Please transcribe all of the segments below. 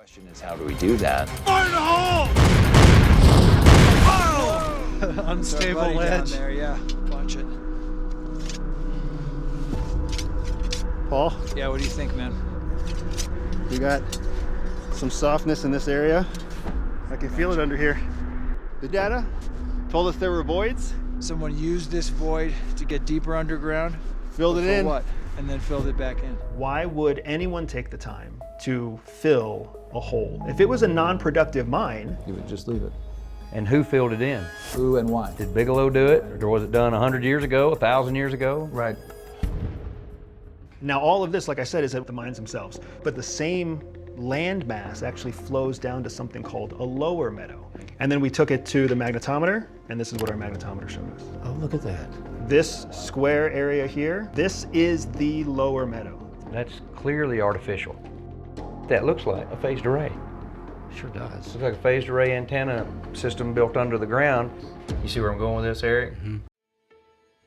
Question is, how do we do that? Fire in the hole! Oh! Unstable ledge. Down there, yeah. Watch it. Paul, Yeah, what do you think, man? we got some softness in this area. I can feel it under here. The data told us there were voids. Someone used this void to get deeper underground. Filled it For in. what? And then filled it back in. Why would anyone take the time to fill a hole? If it was a non-productive mine, You would just leave it. And who filled it in? Who and why? Did Bigelow do it? Or was it done 100 years ago, 1,000 years ago? Right. now all of this, like I said, is at the mines themselves, but the same land mass actually flows down to something called a lower meadow. And then we took it to the magnetometer, and this is what our magnetometer showed us. Oh, look at that. This square area here, this is the lower meadow. That's clearly artificial. That looks like a phased array. Sure does. Looks like a phased array antenna system built under the ground. You see where I'm going with this, Eric? Mm-hmm.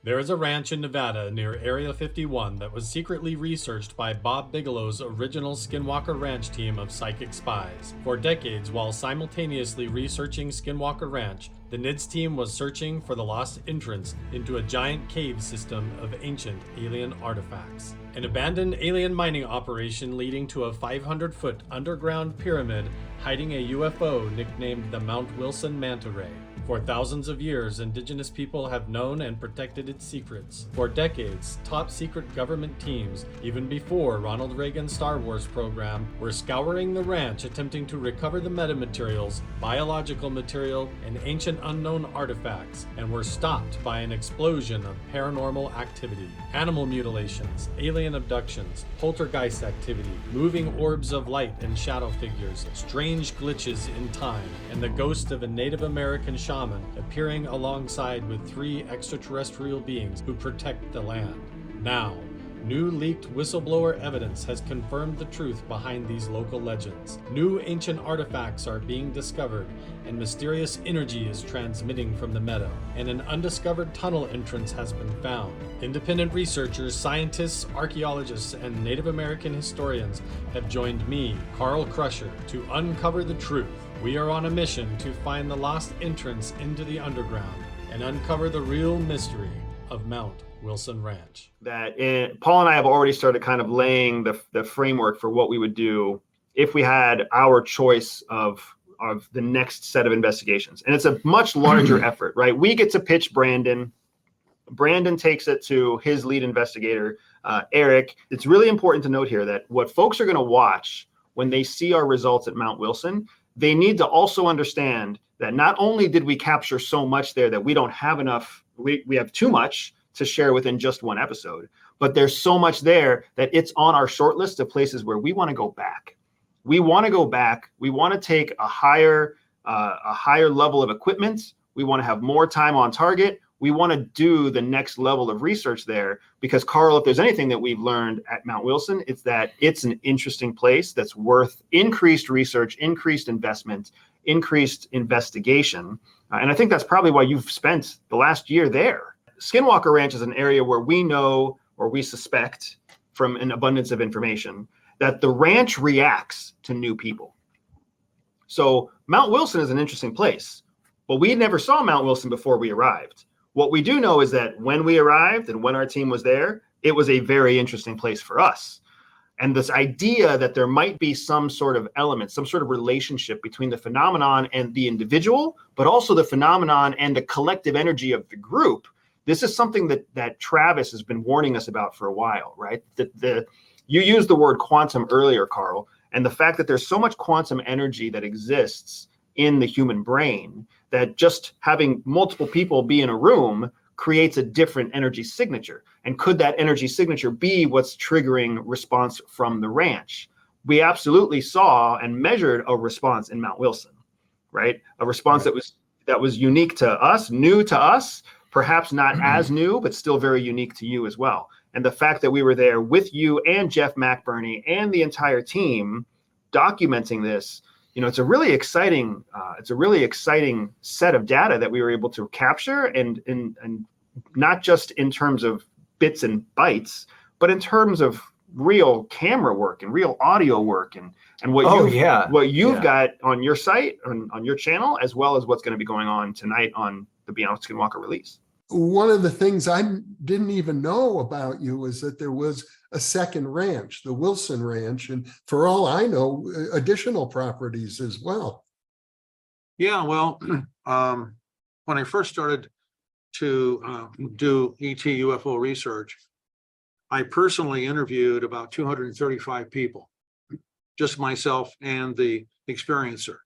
There is a ranch in Nevada near Area 51 that was secretly researched by Bob Bigelow's original Skinwalker Ranch team of psychic spies. For decades, while simultaneously researching Skinwalker Ranch, the NIDS team was searching for the lost entrance into a giant cave system of ancient alien artifacts. An abandoned alien mining operation leading to a 500-foot underground pyramid hiding a UFO nicknamed the Mount Wilson Manta Ray. For thousands of years, indigenous people have known and protected its secrets. For decades, top-secret government teams, even before Ronald Reagan's Star Wars program, were scouring the ranch attempting to recover the metamaterials, biological material, and ancient unknown artifacts, and were stopped by an explosion of paranormal activity. Animal mutilations, alien abductions, poltergeist activity, moving orbs of light and shadow figures, strange glitches in time, and the ghost of a Native American shaman appearing alongside with 3 extraterrestrial beings who protect the land. Now, new leaked whistleblower evidence has confirmed the truth behind these local legends. New ancient artifacts are being discovered, and mysterious energy is transmitting from the meadow, and an undiscovered tunnel entrance has been found. Independent researchers, scientists, archaeologists, and Native American historians have joined me, Carl Crusher, to uncover the truth. We are on a mission to find the lost entrance into the underground and uncover the real mystery of Mount Wilson Ranch. Paul and I have already started kind of laying the framework for what we would do if we had our choice of the next set of investigations. And it's a much larger effort, right? We get to pitch Brandon. Brandon takes it to his lead investigator, Eric. It's really important to note here that what folks are going to watch when they see our results at Mount Wilson, they need to also understand that not only did we capture so much there that we don't have enough, we have too much to share within just one episode, but there's so much there that it's on our short list of places where we want to go back. We want to go back. We want to take a higher level of equipment. We want to have more time on target. We want to do the next level of research there because, Carl, if there's anything that we've learned at Mount Wilson, it's that it's an interesting place that's worth increased research, increased investment, increased investigation. And I think that's probably why you've spent the last year there. Skinwalker Ranch is an area where we know, or we suspect from an abundance of information, that the ranch reacts to new people. So Mount Wilson is an interesting place, but we never saw Mount Wilson before we arrived. What we do know is that when we arrived and when our team was there, it was a very interesting place for us. And this idea that there might be some sort of element, some sort of relationship between the phenomenon and the individual, but also the phenomenon and the collective energy of the group. This is something that Travis has been warning us about for a while, right? You used the word quantum earlier, Carl, and the fact that there's so much quantum energy that exists in the human brain that just having multiple people be in a room creates a different energy signature. And could that energy signature be what's triggering response from the ranch? We absolutely saw and measured a response in Mount Wilson, right? A response that was unique to us, new to us, perhaps not as new, but still very unique to you as well. And the fact that we were there with you and Jeff McBurney and the entire team documenting this, it's a really exciting set of data that we were able to capture, and not just in terms of bits and bytes, but in terms of real camera work and real audio work and what you've got on your site, on your channel, as well as what's going to be going on tonight on the Beyond Skinwalker release. One of the things I didn't even know about you was that there was a second ranch, the Wilson Ranch, and for all I know, additional properties as well. Yeah, well, when I first started to do ET UFO research, I personally interviewed about 235 people, just myself and the experiencer.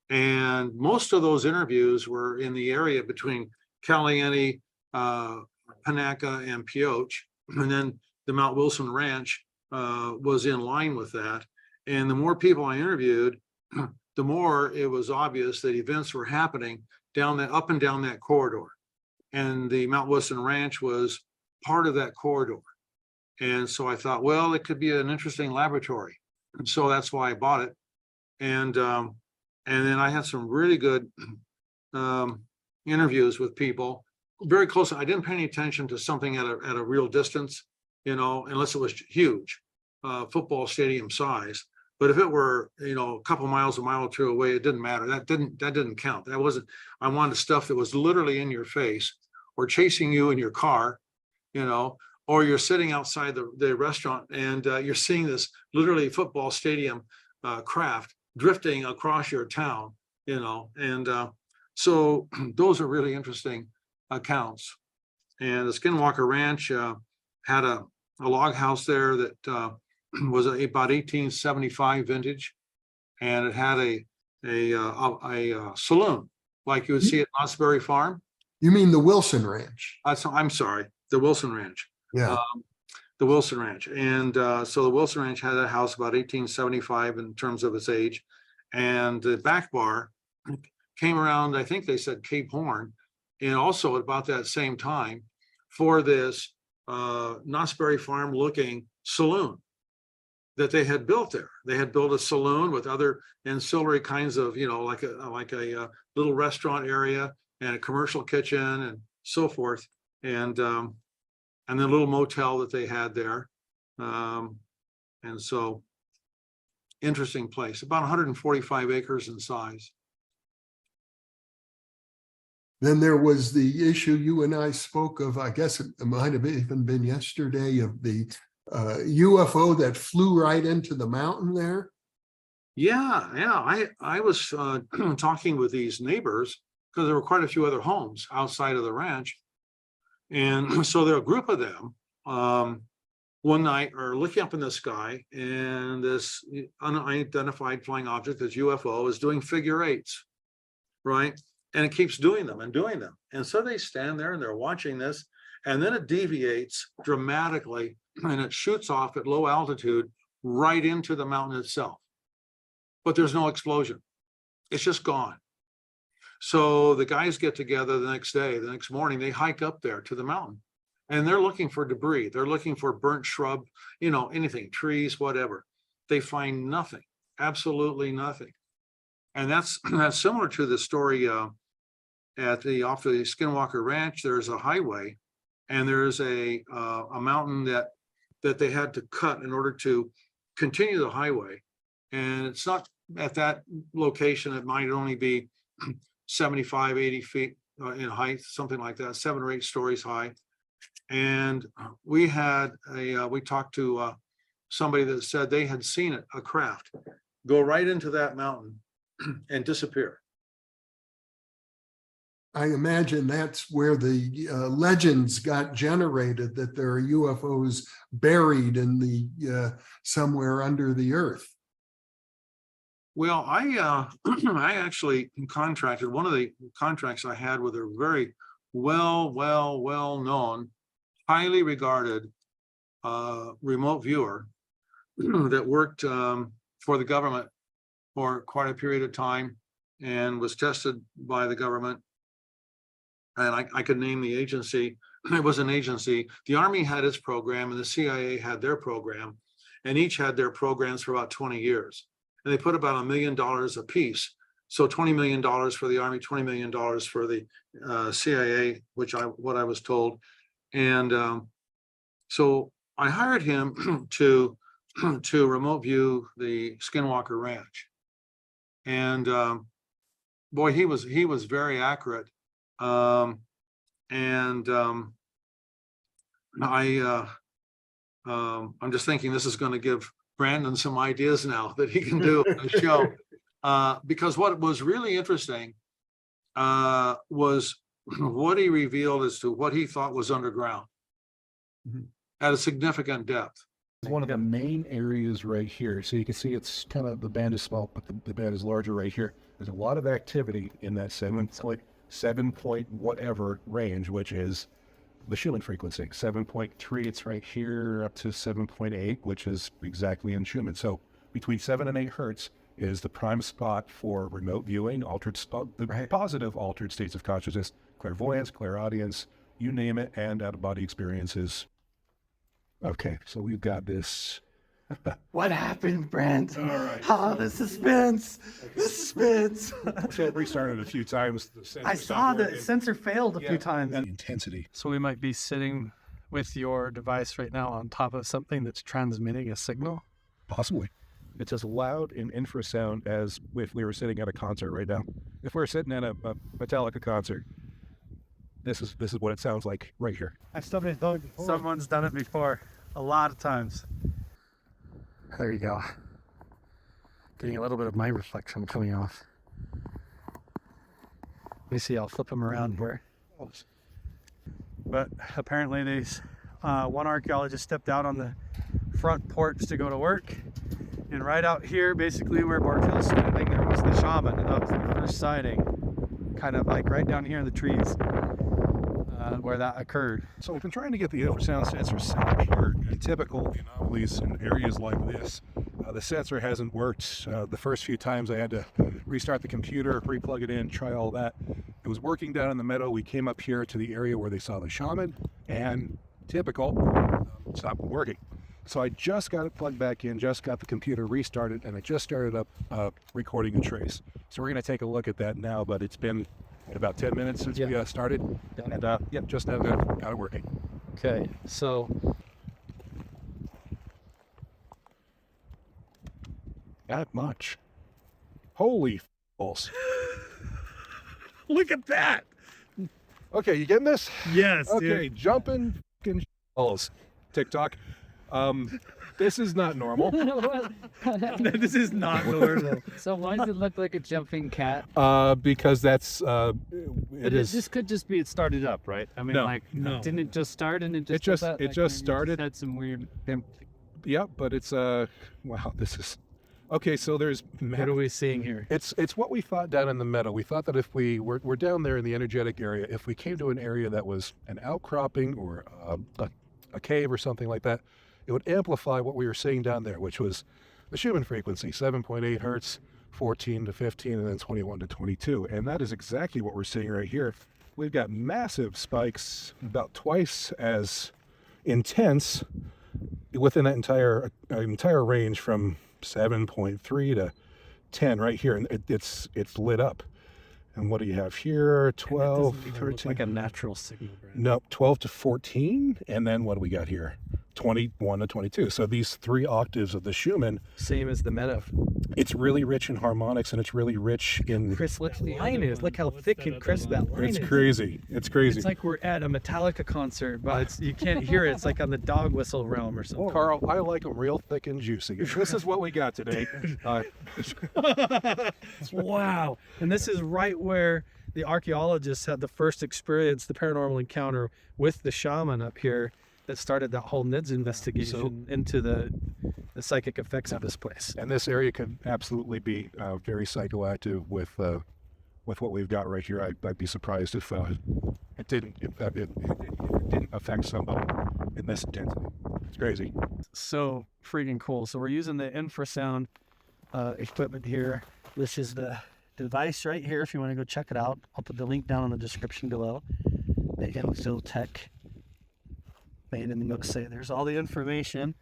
And most of those interviews were in the area between Caliente, Panaca, and Pioche. And then the Mount Wilson Ranch was in line with that. And the more people I interviewed, the more it was obvious that events were happening up and down that corridor. And the Mount Wilson Ranch was part of that corridor. And so I thought, well, it could be an interesting laboratory. And so that's why I bought it. And then I had some really good interviews with people very close. I didn't pay any attention to something at a real distance, unless it was huge, football stadium size. But if it were, a couple miles, a mile or two away, it didn't matter. That didn't count. That wasn't. I wanted stuff that was literally in your face, or chasing you in your car, or you're sitting outside the restaurant and you're seeing this literally football stadium craft drifting across your town, and so those are really interesting accounts. And the Skinwalker Ranch had a log house there that was about 1875 vintage, and it had a saloon like you would see at Knott's Berry Farm. You mean the Wilson Ranch? I'm sorry, the Wilson Ranch. Yeah. The Wilson Ranch. And so the Wilson Ranch had a house about 1875 in terms of its age. And the back bar came around, I think they said Cape Horn, and also at about that same time for this Knott's Berry Farm looking saloon that they had built there. They had built a saloon with other ancillary kinds of, like a little restaurant area and a commercial kitchen and so forth. And then a little motel that they had there. And so interesting place, about 145 acres in size. Then there was the issue you and I spoke of, I guess it might have even been yesterday, of the UFO that flew right into the mountain there. Yeah. I was talking with these neighbors because there were quite a few other homes outside of the ranch. And so there were a group of them one night are looking up in the sky, and this unidentified flying object, this UFO, is doing figure eights, right? And it keeps doing them and doing them. And so they stand there and they're watching this, and then it deviates dramatically and it shoots off at low altitude right into the mountain itself. But there's no explosion. It's just gone. So the guys get together the next morning, they hike up there to the mountain, and they're looking for debris. They're looking for burnt shrub, anything, trees, whatever. They find nothing, absolutely nothing. And that's similar to the story off the Skinwalker Ranch. There's a highway, and there's a mountain that they had to cut in order to continue the highway. And it's not at that location. It might only be 75, 80 feet in height, something like that, 7 or 8 stories high. And we talked to somebody that said they had seen it, a craft, go right into that mountain and disappear. I imagine that's where the legends got generated, that there are UFOs buried in the somewhere under the earth. Well, I actually contracted, one of the contracts I had with a very well-known, highly regarded remote viewer that worked for the government for quite a period of time and was tested by the government. And I could name the agency. It was an agency. The Army had its program and the CIA had their program, and each had their programs for about 20 years. And they put about $1 million a piece. So $20 million for the Army, $20 million for the CIA, what I was told. And so I hired him to remote view the Skinwalker Ranch. And boy, he was very accurate. I'm just thinking this is going to give Brandon some ideas now that he can do a show. Because what was really interesting was what he revealed as to what he thought was underground at a significant depth. One of the main areas right here. So you can see it's kind of, the band is small, but the band is larger right here. There's a lot of activity in that 7 point whatever range, which is the Schumann frequency. 7.3, it's right here, up to 7.8, which is exactly in Schumann. So between 7 and 8 hertz is the prime spot for remote viewing, positive altered states of consciousness, clairvoyance, clairaudience, you name it, and out-of-body experiences. Okay, so we've got this. What happened, Brent? All right. Oh, the suspense. The suspense. So it restarted a few times. I saw the sensor failed a few times. And intensity. So we might be sitting with your device right now on top of something that's transmitting a signal? Possibly. It's as loud in infrasound as if we were sitting at a concert right now. If we were sitting at a Metallica concert, this is what it sounds like right here. Someone's done it before, a lot of times. There you go. Getting a little bit of my reflection coming off. Let me see, I'll flip them around here. But apparently these one archaeologist stepped out on the front porch to go to work, and right out here, basically where Bartell's standing, there was the shaman, and that was the first sighting, kind of like right down here in the trees where that occurred. So we've been trying to get the infrasound sensor set up here. And typical anomalies in areas like this, the sensor hasn't worked. The first few times I had to restart the computer, re-plug it in, try all that. It was working down in the meadow. We came up here to the area where they saw the shaman, and typical, stopped working. So I just got it plugged back in, just got the computer restarted, and I just started up recording a trace. So we're going to take a look at that now, but it's been about 10 minutes since we started, and just now got it working. Okay, so Not much. Holy balls. look at that. Okay, you getting this? Yes. Okay, jumping f***ing balls. TikTok. This is not normal. This is not normal. So why does it look like a jumping cat? Because that's it is. This could just be it started up, right? I mean, No. didn't it just start and it just It just started. Had some weird. Yeah, but it's wow. This is okay. So there's. What are we seeing here? It's what we thought down in the meadow. We thought that if we're down there in the energetic area, if we came to an area that was an outcropping or a cave or something like that, it would amplify what we were seeing down there, which was the Schumann frequency, 7.8 hertz, 14 to 15, and then 21 to 22. And that is exactly what we're seeing right here. We've got massive spikes, about twice as intense within that entire range from 7.3 to 10 right here. And it's lit up. And what do you have here? 12, 13. Like a natural signal. Right? No, 12 to 14. And then what do we got here? 21 to 22. So these 3 octaves of the Schumann. Same as the meta. It's really rich in harmonics, and it's really rich in. Chris, look the line is. Look how thick and crisp that line is. It's crazy. It's crazy. It's like we're at a Metallica concert, but you can't hear it. It's like on the dog whistle realm or something. Carl, I like them real thick and juicy. This is what we got today. Wow. And this is right where the archaeologists had the first experience, the paranormal encounter with the shaman up here that started that whole NIDS investigation into the psychic effects of this place. And this area could absolutely be very psychoactive with what we've got right here. I'd be surprised if it didn't affect somebody in this intensity. It's crazy. So freaking cool. So we're using the infrasound equipment here. This is the device right here if you want to go check it out. I'll put the link down in the description below. The InfoTech. And then say there's all the information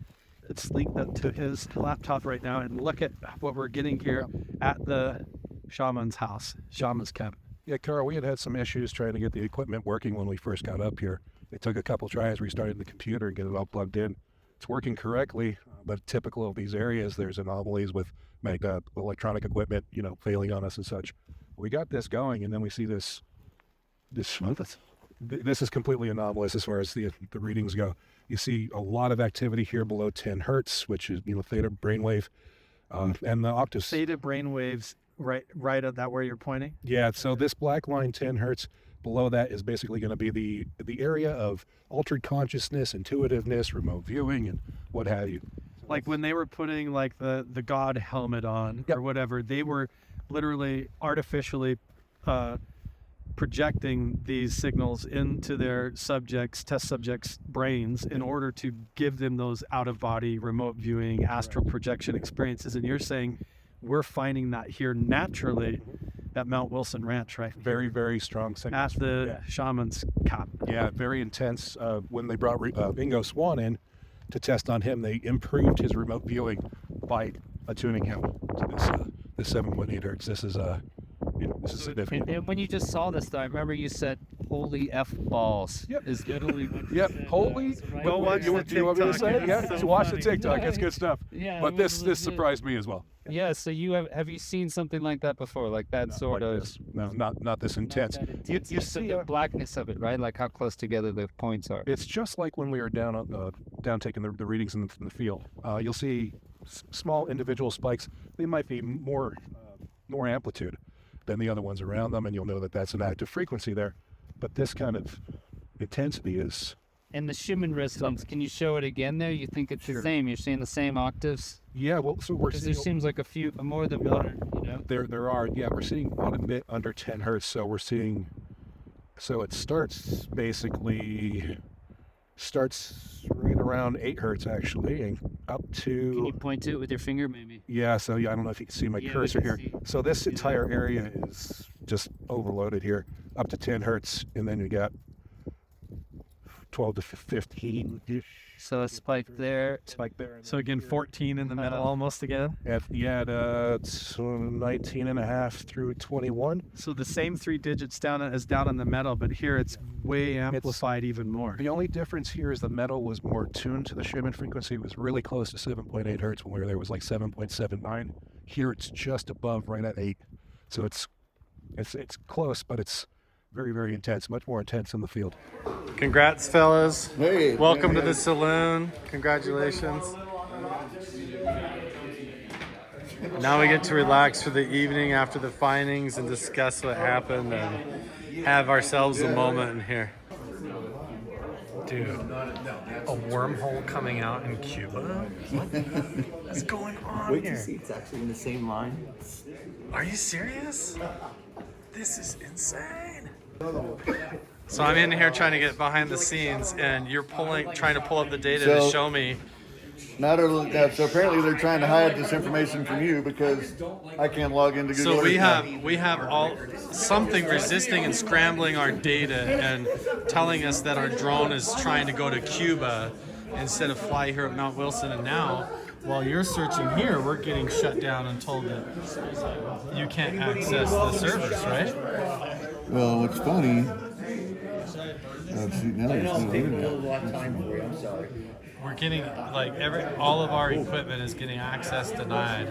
that's linked up to his laptop right now, and look at what we're getting here at the shaman's house, shaman's cabin. Yeah, Carl, we had some issues trying to get the equipment working when we first got up here. It took a couple tries, restarted the computer and get it all plugged in. it's working correctly, but typical of these areas, there's anomalies with electronic equipment, failing on us and such. We got this going, and then we see this is completely anomalous as far as the readings go. You see a lot of activity here below 10 hertz, which is theta brainwave, and the octaves. Theta brainwaves, right at that where you're pointing. Yeah. So this black line, 10 hertz. Below that is basically going to be the area of altered consciousness, intuitiveness, remote viewing, and what have you. Like when they were putting like the God helmet on or whatever, they were literally artificially projecting these signals into their test subjects' brains in order to give them those out-of-body remote viewing astral projection experiences. And you're saying we're finding that here naturally at Mount Wilson Ranch, right? Very, very strong signals. At the shaman's cap. Yeah, very intense. When they brought Bingo Swan in to test on him, they improved his remote viewing by attuning him to this 7.8 hertz. This is significant. And when you just saw this, though, I remember you said, "Holy F balls." Yep. Is literally. Yep. Holy. Right? Go watch You want me to say it? Yeah. So watch the TikTok. Yeah. It's good stuff. Yeah. But this surprised me as well. Yeah. So have you seen something like that before? Like that Not sort like of. this. No, not this intense. You Just see the blackness of it, right? Like how close together the points are. It's just like when we were down taking the readings in the field. You'll see small individual spikes. They might be more amplitude than the other ones around them, and you'll know that that's an active frequency there. But this kind of intensity is. And the Schumann resonance, can you show it again there? You think it's the same? You're seeing the same octaves? Yeah, well, so we're Because there seems like a few more than one, There are, yeah, we're seeing quite a bit under 10 hertz, so we're seeing, so it starts right around 8 hertz actually, and up to. Can you point to it with your finger maybe? Yeah, so I don't know if you can see my cursor here. So this entire area is just overloaded here, up to 10 hertz, and then you got 12 to 15. So a spike there. So again, 14 in the middle almost again. At 19 and a half through 21. So the same 3 digits down on the metal, but here it's way amplified even more. The only difference here is the metal was more tuned to the Schumann frequency. It was really close to 7.8 hertz when we were there. It was like 7.79. Here it's just above, right at 8. So it's close, but it's very, very intense, much more intense in the field. Congrats, fellas. Hey, Welcome to the saloon. Congratulations. Now we get to relax for the evening after the findings and discuss what happened and have ourselves a moment in here. Dude, a wormhole coming out in Cuba? What's going on Wait here? to see, it's actually in the same line. Are you serious? This is insane. So I'm in here trying to get behind the scenes, and you're trying to pull up the data to show me. So apparently they're trying to hide this information from you because I can't log into Google. So we have something resisting and scrambling our data and telling us that our drone is trying to go to Cuba instead of fly here at Mount Wilson. And now, while you're searching here, we're getting shut down and told that you can't access the servers, right? Well, what's funny? We're getting all of our equipment is getting access denied.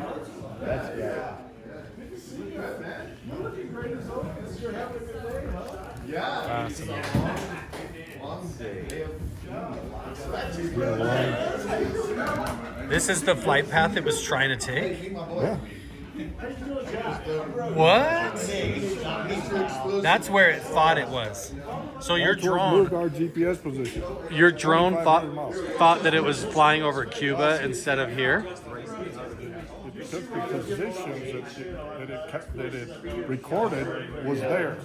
This is the flight path it was trying to take? Yeah. What? That's where it thought it was. So your drone, our GPS position. your drone thought that it was flying over Cuba instead of here? It took the positions that it recorded was there,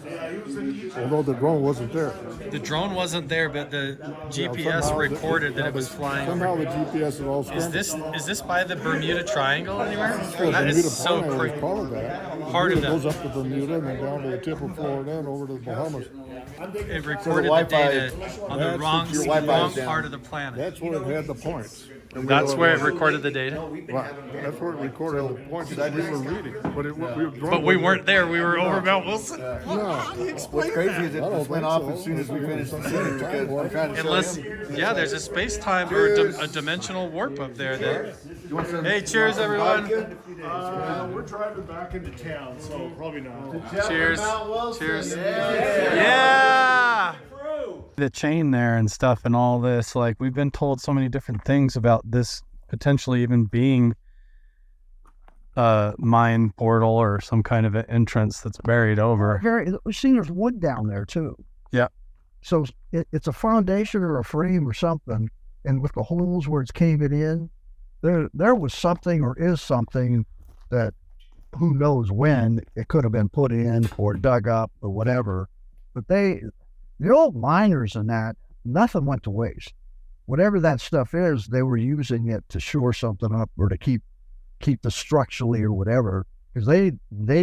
although the drone wasn't there. The drone wasn't there, but the GPS recorded that it was flying. Somehow the GPS is all scrambled. Is this by the Bermuda Triangle anywhere? Well, That Bermuda is so Triangle crazy. is part of that. Part of It goes that. up to Bermuda and then down to the tip of Florida and over to the Bahamas. It recorded the data on the wrong part of the planet. That's where it had the points. That's where it recorded the data. Right. That's where it recorded the points that we were reading. But we weren't there. We were over Mount Wilson. What's crazy is it just went off as soon as we finished the scene because I'm trying to show Unless, him. yeah, there's a space-time or a dimensional warp up there. Hey, cheers, everyone. We're driving back into town, so probably not. Cheers. Cheers. Yeah. The chain there and stuff and all this, like we've been told so many different things about this potentially even being a mine portal or some kind of an entrance that's buried over. We've seen there's wood down there too. Yeah. So it's a foundation or a frame or something, and with the holes where it's caving in, there was something or is something that who knows when it could have been put in or dug up or whatever. But the old miners and that, nothing went to waste. Whatever that stuff is, they were using it to shore something up or to keep the structurally or whatever. Because they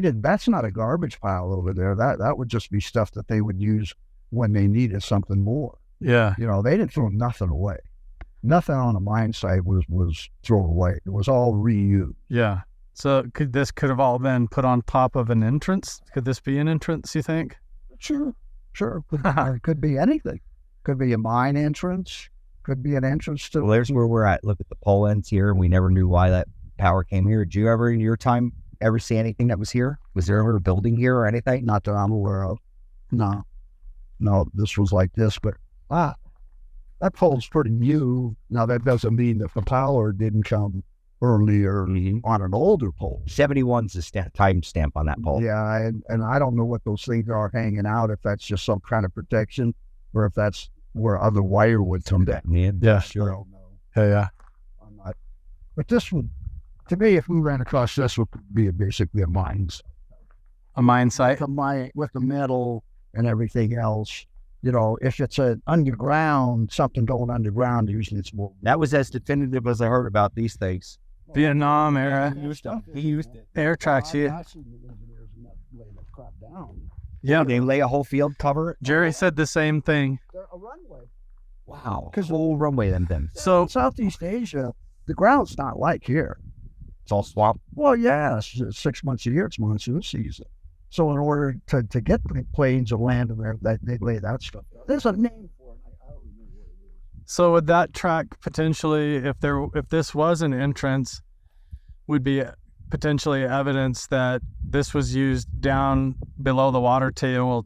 did. That's not a garbage pile over there. That would just be stuff that they would use when they needed something more. Yeah. You know, they didn't throw nothing away. Nothing on a mine site was thrown away. It was all reused. Yeah. So could have all been put on top of an entrance? Could this be an entrance, you think? Sure. It could be anything. Could be a mine entrance. Could be an entrance to. Well, there's where we're at. Look at the pole ends here, and we never knew why that power came here. Did you ever, in your time, ever see anything that was here? Was there ever a building here or anything? Not that I'm aware of. No, this was like this, but that pole's pretty new. Now, that doesn't mean that the power didn't come earlier on an older pole. 71's the time stamp on that pole. Yeah, and I don't know what those things are hanging out, if that's just some kind of protection or if that's where other wire would come down. Yeah, sure. I don't know. Yeah. I'm not. But this would, to me, if we ran across this, would be basically a mine site. A mine site? With the metal and everything else. You know, if it's an underground, something going underground, usually it's more. That was as definitive as I heard about these things. Vietnam era. He used it. Air tracks here. Yeah, they lay a whole field cover. Jerry said the same thing. A runway. Wow. Because the whole runway then. So Southeast Asia, the ground's not like here. It's all swamp. Well, yeah, 6 months a year it's monsoon season. So in order to get the planes and land in there, they lay that stuff down. There's a name for it. I don't remember what it is. So would that track potentially, if this was an entrance, would be potentially evidence that this was used down below the water table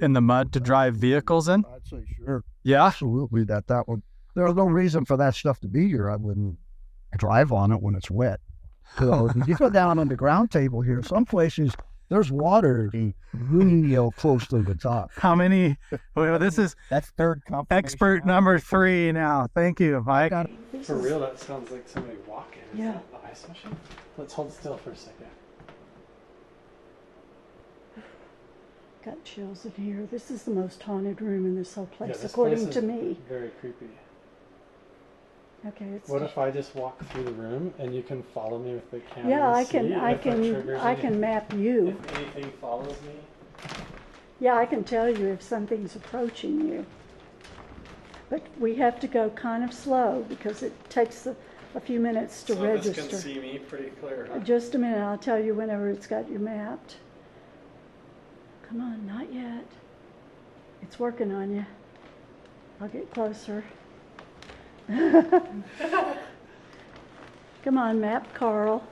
in the mud to drive vehicles in? I'd say sure. Yeah, absolutely. That would. There's no reason for that stuff to be here. I wouldn't drive on it when it's wet. So you go down on the ground table here, some places there's water really close to the top. How many? Well, that's third expert number 3 now. Thank you, Mike. For real, that sounds like somebody walking. Yeah. Is that the ice machine? Let's hold still for a second. Got chills in here. This is the most haunted room in this whole place, Yeah, this according place to is me. Very creepy. Okay. What if I just walk through the room and you can follow me with the camera? Yeah, I I can map you. If anything follows me. Yeah, I can tell you if something's approaching you. But we have to go kind of slow because it takes a few minutes to register. This can see me pretty clear. Huh? Just a minute, I'll tell you whenever it's got you mapped. Come on, not yet. It's working on you. I'll get closer. Come on, map Carl.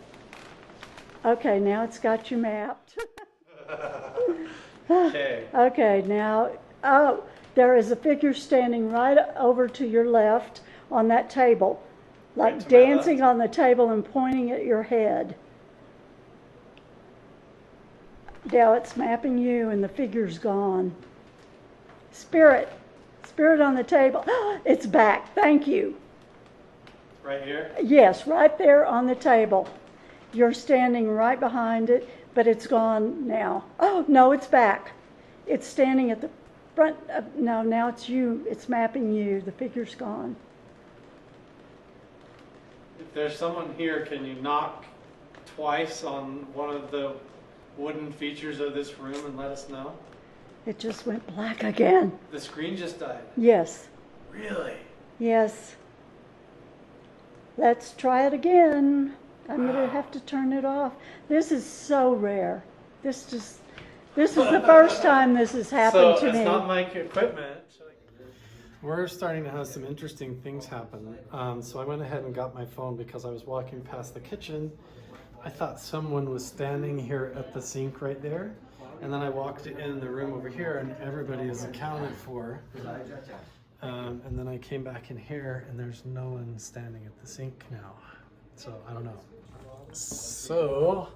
Okay, now it's got you mapped. Okay. Okay, now, there is a figure standing right over to your left on that table, like dancing on the table and pointing at your head. Now it's mapping you and the figure's gone. Spirit on the table. It's back. Thank you. Right here? Yes, right there on the table. You're standing right behind it, but it's gone now. Oh, no, it's back. It's standing at the front. No, now it's you. It's mapping you. The figure's gone. If there's someone here, can you knock twice on one of the wooden features of this room and let us know? It just went black again. The screen just died. Yes. Really? Yes. Let's try it again. I'm gonna have to turn it off. This is so rare. This is the first time this has happened to me. So it's not my equipment. We're starting to have some interesting things happen. So I went ahead and got my phone because I was walking past the kitchen. I thought someone was standing here at the sink right there. And then I walked in the room over here and everybody is accounted for. And then I came back in here and there's no one standing at the sink now. So I don't know. So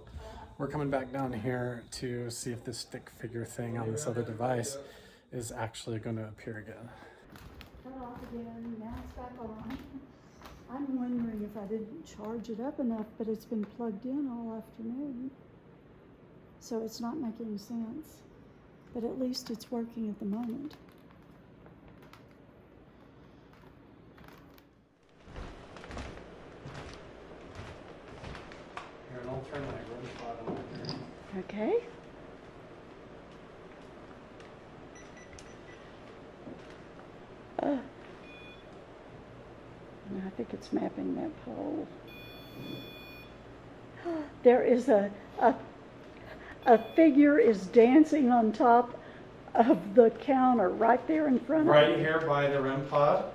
we're coming back down here to see if this stick figure thing on this other device is actually going to appear again. Cut off again, now it's back on. I'm wondering if I didn't charge it up enough, but it's been plugged in all afternoon. So it's not making sense. But at least it's working at the moment. Here, and I'll turn my room pod on here. Okay. I think it's mapping that pole. There is a figure is dancing on top of the counter right there in front of me. Right here by the REM pod?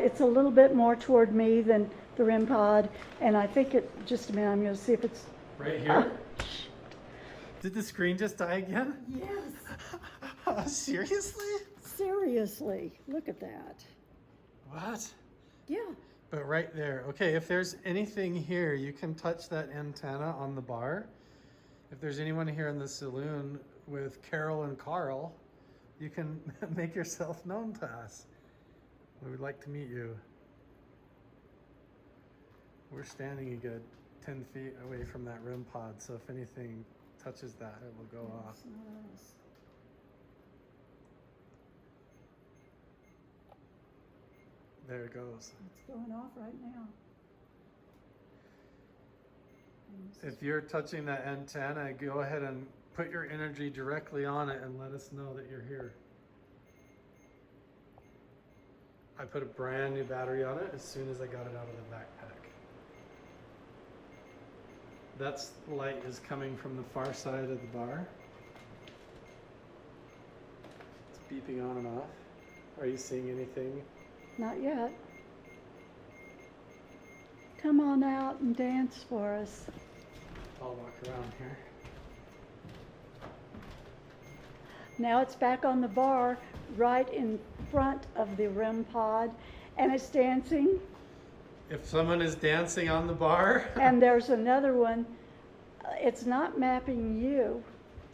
It's a little bit more toward me than the REM pod, and I think just a minute, I'm going to see if it's... Right here? Did the screen just die again? Yes. Seriously? Seriously, look at that. What? Yeah. But right there. Okay, if there's anything here, you can touch that antenna on the bar. If there's anyone here in the saloon with Carol and Carl, you can make yourself known to us. We would like to meet you. We're standing a good 10 feet away from that REM pod, so if anything touches that, it will go off. There it goes. It's going off right now. If you're touching that antenna, go ahead and put your energy directly on it and let us know that you're here. I put a brand new battery on it as soon as I got it out of the backpack. That light is coming from the far side of the bar. It's beeping on and off. Are you seeing anything? Not yet. Come on out and dance for us. I'll walk around here. Now it's back on the bar right in front of the REM pod, and it's dancing. If someone is dancing on the bar. And there's another one. It's not mapping you.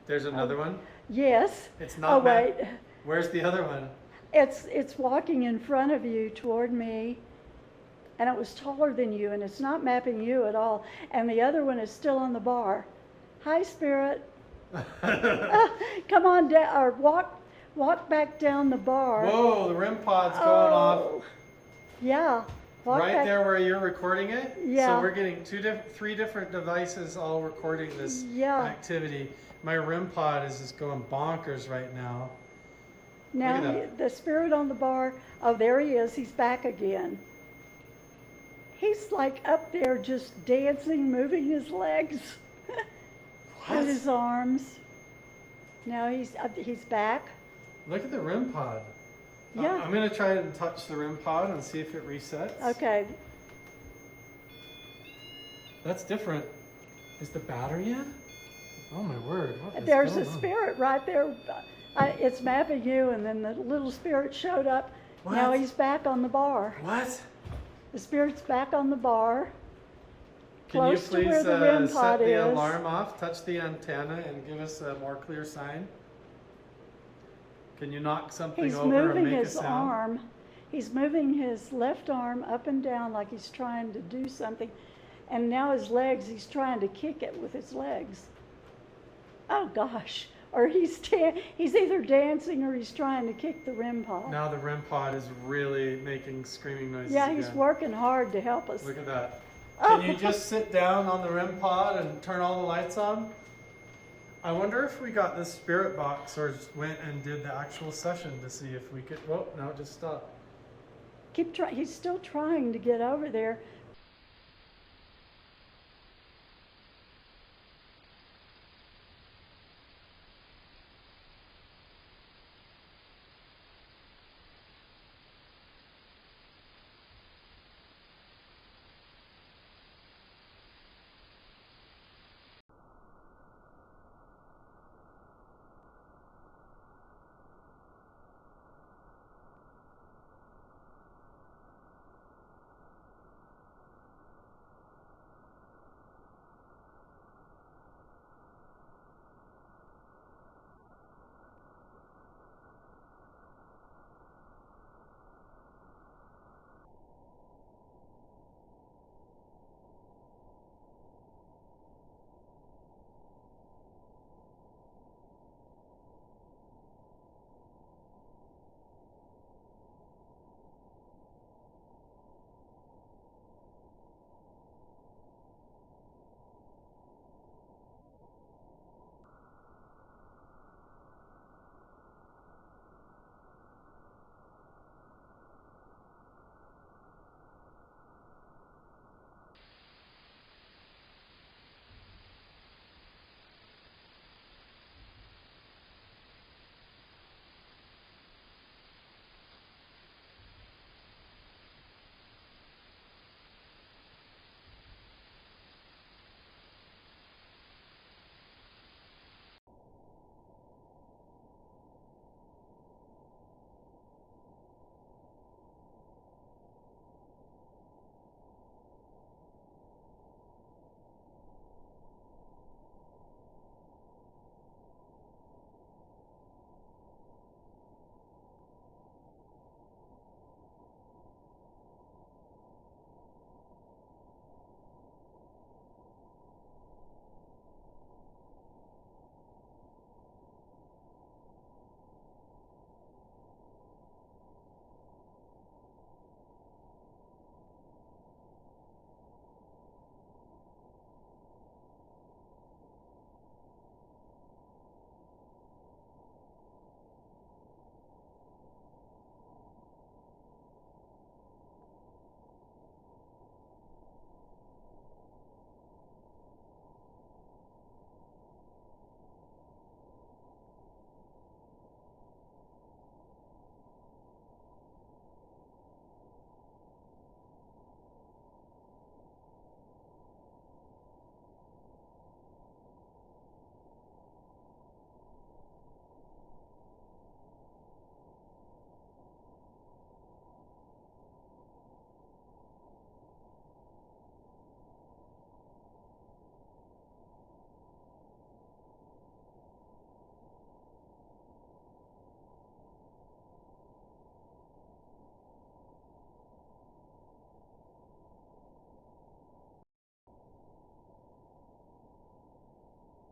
There's another one? Yes. It's not. Oh, wait. Where's the other one? It's walking in front of you toward me, and it was taller than you, and it's not mapping you at all. And the other one is still on the bar. Hi, Spirit. Come on down, or walk back down the bar. Whoa, the REM pod's going off. Yeah. Right back there where you're recording it? Yeah. So we're getting three different devices all recording this activity. My REM pod is just going bonkers right now. Now, the spirit on the bar, oh, there he is. He's back again. He's like up there just dancing, moving his legs with his arms. Now he's back. Look at the REM pod. Yeah. I'm going to try and touch the REM pod and see if it resets. Okay. That's different. Is the battery in? Oh my word. What is There's going a on? spirit right there. It's mapping you, and then the little spirit showed up. What? Now he's back on the bar. What? The spirit's back on the bar. Can you Close please to where the REM set pod the is. alarm off, touch the antenna, and give us a more clear sign? Can you knock something He's over and moving make a his sound? arm. He's moving his left arm up and down like he's trying to do something. And now his legs, he's trying to kick it with his legs. Oh gosh. Or he's either dancing or he's trying to kick the REM pod. Now the REM pod is really making screaming noises Yeah, again. he's working hard to help us. Look at that. Can you just sit down on the REM pod and turn all the lights on? I wonder if we got this spirit box or just went and did the actual session to see if we could. Oh, no, just stop. Keep trying. He's still trying to get over there.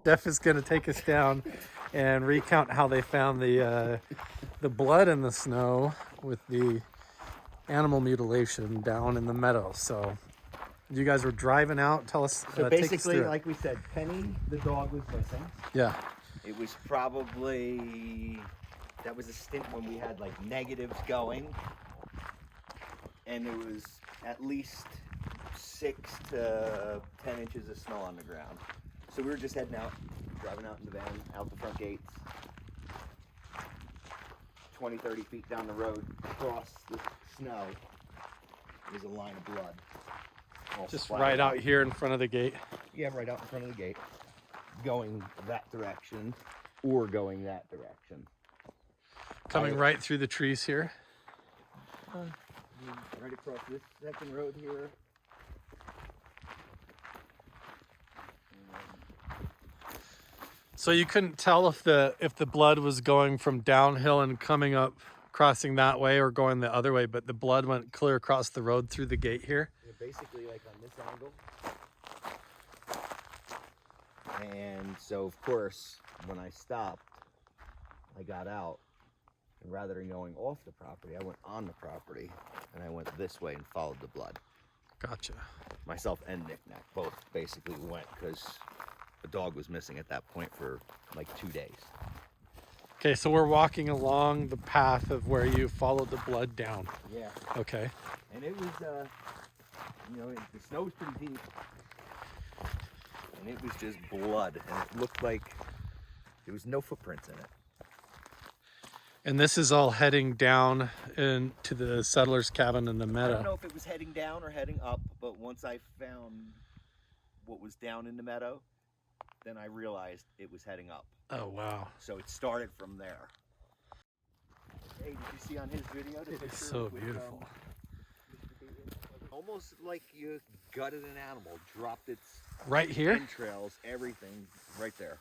Jeff is going to take us down and recount how they found the blood in the snow with the animal mutilation down in the meadow. So you guys were driving out. Tell us. So take us basically, through it. like we said, Penny, the dog, was missing. Yeah. It was probably, that was a stint when we had like negatives going. And it was at least 6 to 10 inches of snow on the ground. So we were just heading out, driving out in the van, out the front gates. 20, 30 feet down the road, across the snow, was a line of blood. all Just splattered right out here in front of the gate. Yeah, right out in front of the gate. Going that direction or going that direction. Coming right through the trees here. Right across this second road here. So you couldn't tell if the blood was going from downhill and coming up, crossing that way, or going the other way, but the blood went clear across the road through the gate here. Yeah, basically like on this angle. And so of course, when I stopped, I got out, and rather than going off the property, I went on the property, and I went this way and followed the blood. Gotcha. Myself and Nick Nack both basically went because the dog was missing at that point for like 2 days. Okay, so we're walking along the path of where you followed the blood down. Yeah. Okay. And it was, you know, the snow was pretty deep. And it was just blood. And it looked like there was no footprints in it. And this is all heading down into the settler's cabin in the I meadow. don't know if it was heading down or heading up, but once I found what was down in the meadow, then I realized it was heading up. Oh, wow. So it started from there. Hey, did you see on his video? It is so beautiful. Almost like you gutted an animal, dropped its Right here? entrails, everything right there.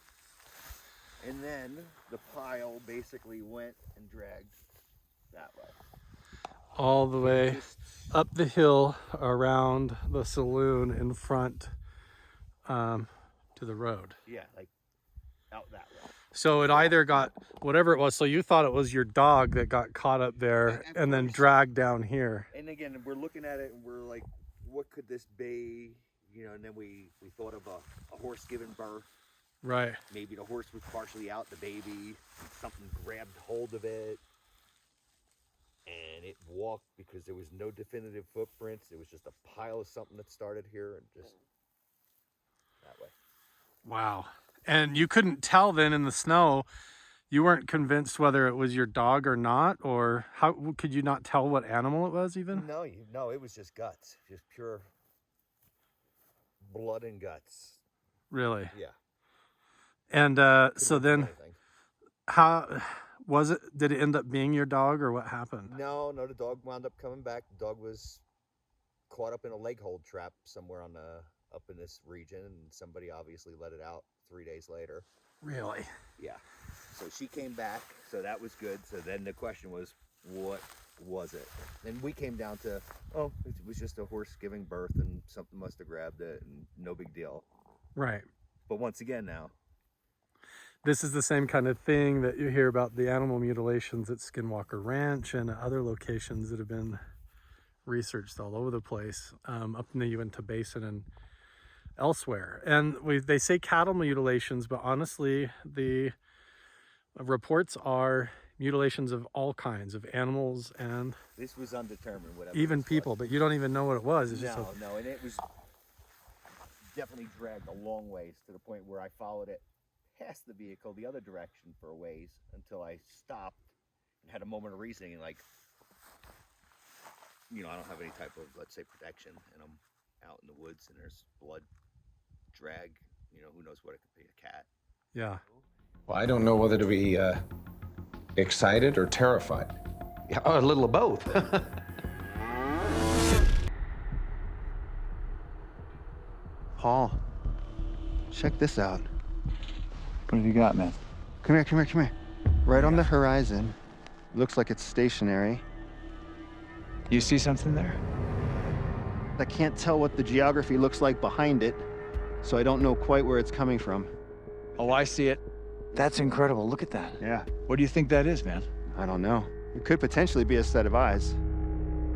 And then the pile basically went and dragged that way. All the way up the hill around the saloon in front to the road. Yeah, like out that way. So it either got, whatever it was, so you thought it was your dog that got caught up there and then dragged down here. And again, we're looking at it and we're like, what could this be? You know, and then we thought of a horse giving birth. Right. Maybe the horse was partially out, the baby, and something grabbed hold of it. And it walked because there was no definitive footprints. It was just a pile of something that started here and just that way. Wow. And you couldn't tell then in the snow, you weren't convinced whether it was your dog or not, or how could you not tell what animal it was even? No, it was just guts, just pure blood and guts. Really? Yeah. And so then how was it? Did it end up being your dog or what happened? No, the dog wound up coming back. The dog was caught up in a leg hold trap somewhere on up in this region, and somebody obviously let it out 3 days later. Really? Yeah. So she came back, so that was good. So then the question was, what was it? And we came down to, oh, it was just a horse giving birth and something must have grabbed it and no big deal. Right. But once again now, this is the same kind of thing that you hear about the animal mutilations at Skinwalker Ranch and other locations that have been researched all over the place, up in the Uinta Basin and elsewhere. And they say cattle mutilations, but honestly, the reports are mutilations of all kinds of animals and this was undetermined, whatever. even people, but you don't even know what it was. It's just no, and it was definitely dragged a long ways to the point where I followed it past the vehicle the other direction for a ways until I stopped and had a moment of reasoning and like, you know, I don't have any type of, let's say, protection, and I'm out in the woods and there's blood drag, you know, who knows what it could be, a cat. Yeah. Well, I don't know whether to be excited or terrified. Yeah, a little of both. Paul, check this out. What have you got, man? Come here. Right on the horizon. Looks like it's stationary. You see something there? I can't tell what the geography looks like behind it, so I don't know quite where it's coming from. Oh, I see it. That's incredible. Look at that. Yeah. What do you think that is, man? I don't know. It could potentially be a set of eyes.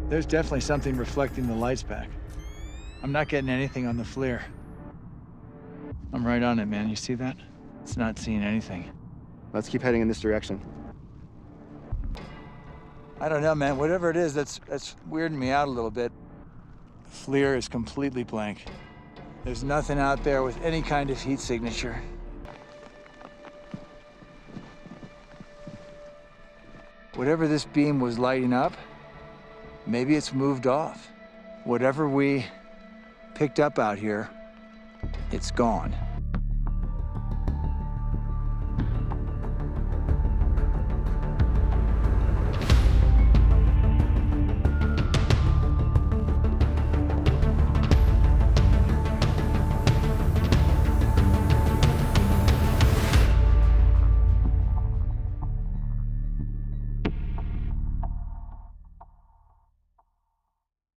There's definitely something reflecting the lights back. I'm not getting anything on the FLIR. I'm right on it, man. You see that? It's not seeing anything. Let's keep heading in this direction. I don't know, man. Whatever it is, that's weirding me out a little bit. The FLIR is completely blank. There's nothing out there with any kind of heat signature. Whatever this beam was lighting up, maybe it's moved off. Whatever we picked up out here, it's gone.